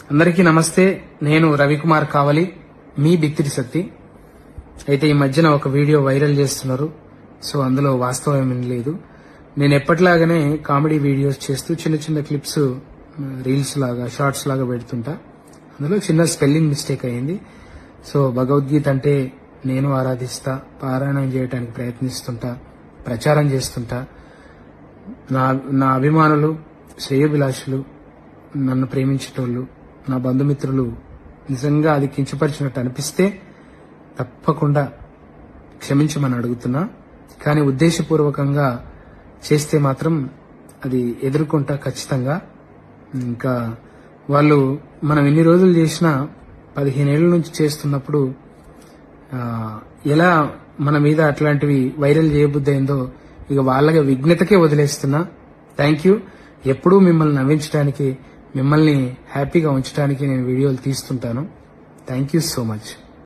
అందరికీ నమస్తే. నేను రవికుమార్ కావలి, మీ బిత్తిరి సత్తి. అయితే ఈ మధ్యన ఒక వీడియో వైరల్ చేస్తున్నారు. సో అందులో వాస్తవం ఏమీ లేదు. నేను ఎప్పటిలాగానే కామెడీ వీడియోస్ చేస్తూ చిన్న చిన్న క్లిప్స్ రీల్స్ లాగా షార్ట్స్ లాగా పెడుతుంటా. అందులో చిన్న స్పెల్లింగ్ మిస్టేక్ అయింది. సో భగవద్గీత అంటే నేను ఆరాధిస్తా, పారాయణం చేయడానికి ప్రయత్నిస్తుంటా, ప్రచారం చేస్తుంటా. నా అభిమానులు, శ్రేయోభిలాషులు, నన్ను ప్రేమించేటోళ్ళు, నా బంధుమిత్రులు నిజంగా అది కించపరిచినట్టు అనిపిస్తే తప్పకుండా క్షమించమని అడుగుతున్నా. కానీ ఉద్దేశపూర్వకంగా చేస్తే మాత్రం అది ఎదుర్కొంటా ఖచ్చితంగా. ఇంకా వాళ్ళు మనం ఎన్ని రోజులు చేసినా 15 ఏళ్ల నుంచి చేస్తున్నప్పుడు ఎలా మన మీద అట్లాంటివి వైరల్ చేయబుద్దయిందో ఇక వాళ్ళ విఘ్నతకే వదిలేస్తున్నా. Thank you. ఎప్పుడూ మిమ్మల్ని నవ్వించడానికి, మిమ్మల్ని హ్యాపీగా ఉంచడానికి నేను వీడియోలు తీస్తుంటాను. Thank you so much.